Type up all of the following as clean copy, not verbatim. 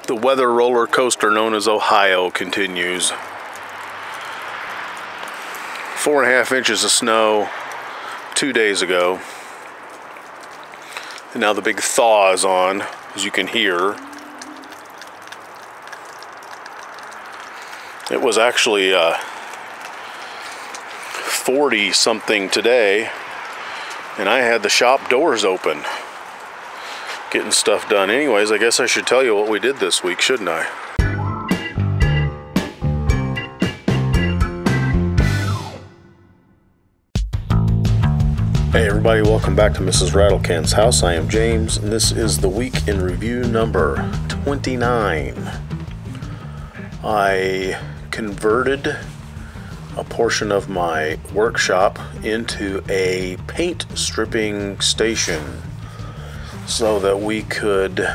The weather roller coaster known as Ohio continues. 4.5 inches of snow 2 days ago. And now the big thaw is on, as you can hear. It was actually 40 something today, and I had the shop doors open, getting stuff done. Anyways, I guess I should tell you what we did this week, shouldn't I? Hey everybody, welcome back to Mrs. Rattlecan's house. I am James, and this is the week in review number 29. I converted a portion of my workshop into a paint stripping station so that we could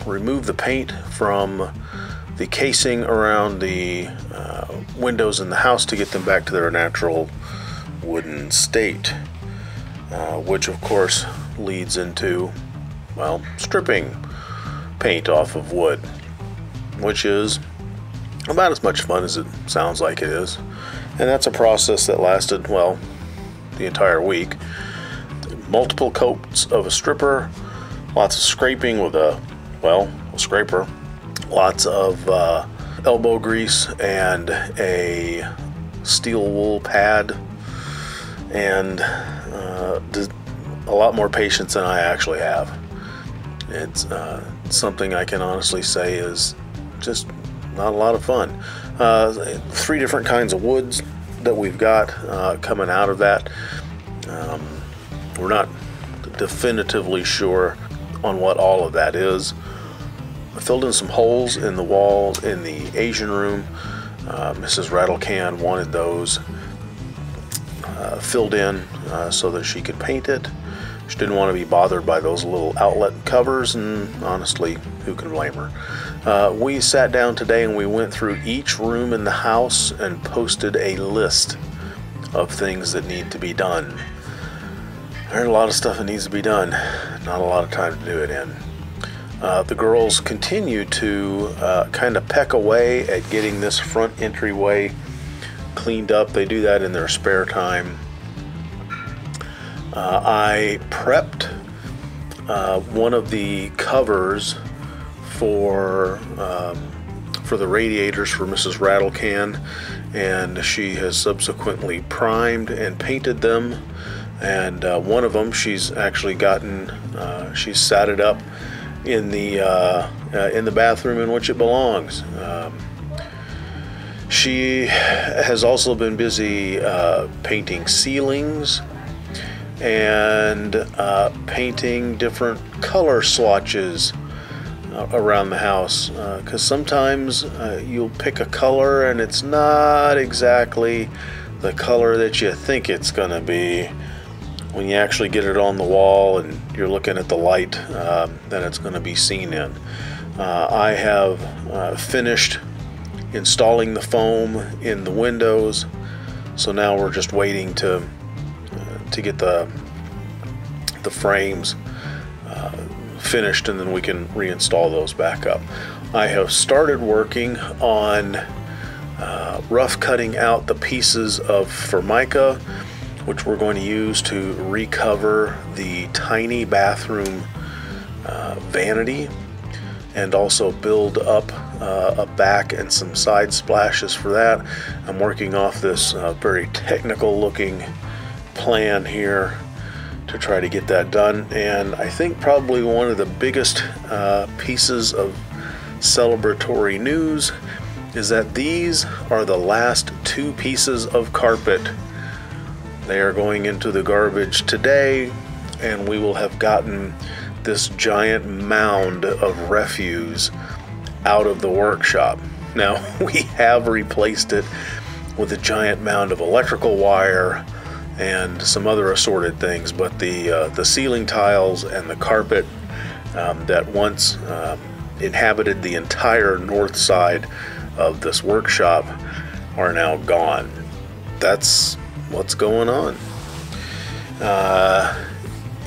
remove the paint from the casing around the windows in the house to get them back to their natural wooden state, which of course leads into, well, stripping paint off of wood, which is about as much fun as it sounds like it is. And that's a process that lasted, well, the entire week. Multiple coats of a stripper, lots of scraping with a scraper, lots of elbow grease and a steel wool pad, and a lot more patience than I actually have. It's something I can honestly say is just not a lot of fun. 3 different kinds of woods that we've got coming out of that. We're not definitively sure on what all of that is. I filled in some holes in the walls in the Asian room. Mrs. Rattlecan wanted those filled in so that she could paint it. She didn't want to be bothered by those little outlet covers, and honestly, who can blame her? We sat down today and we went through each room in the house and posted a list of things that need to be done. There's a lot of stuff that needs to be done, not a lot of time to do it in. The girls continue to kind of peck away at getting this front entryway cleaned up. They do that in their spare time. I prepped one of the covers for the radiators for Mrs. Rattlecan, and she has subsequently primed and painted them. And one of them, she's actually gotten, she's sat it up in the bathroom in which it belongs. She has also been busy painting ceilings and painting different color swatches around the house, because sometimes you'll pick a color and it's not exactly the color that you think it's gonna be. When you actually get it on the wall and you're looking at the light that it's going to be seen in. I have finished installing the foam in the windows, so now we're just waiting to get the frames finished, and then we can reinstall those back up. I have started working on rough cutting out the pieces of Formica, which we're going to use to recover the tiny bathroom vanity, and also build up a back and some side splashes for that. I'm working off this very technical looking plan here to try to get that done. And I think probably one of the biggest pieces of celebratory news is that these are the last 2 pieces of carpet. They are going into the garbage today, and we will have gotten this giant mound of refuse out of the workshop. Now, we have replaced it with a giant mound of electrical wire and some other assorted things, but the ceiling tiles and the carpet that once inhabited the entire north side of this workshop are now gone. That's what's going on.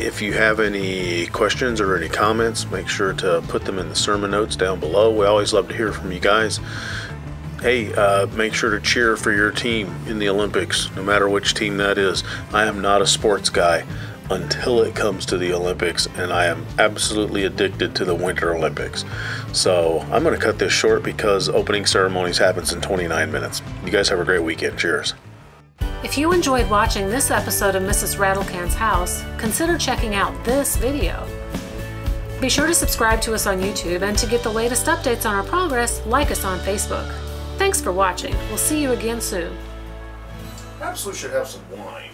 If you have any questions or any comments, make sure to put them in the sermon notes down below. We always love to hear from you guys. Hey, make sure to cheer for your team in the Olympics, no matter which team that is. I am not a sports guy until it comes to the Olympics, and I am absolutely addicted to the Winter Olympics. So I'm going to cut this short because opening ceremonies happens in 29 minutes. You guys have a great weekend. Cheers. If you enjoyed watching this episode of Mrs. Rattlecan's House, consider checking out this video. Be sure to subscribe to us on YouTube, and to get the latest updates on our progress, like us on Facebook. Thanks for watching. We'll see you again soon. Perhaps we should have some wine.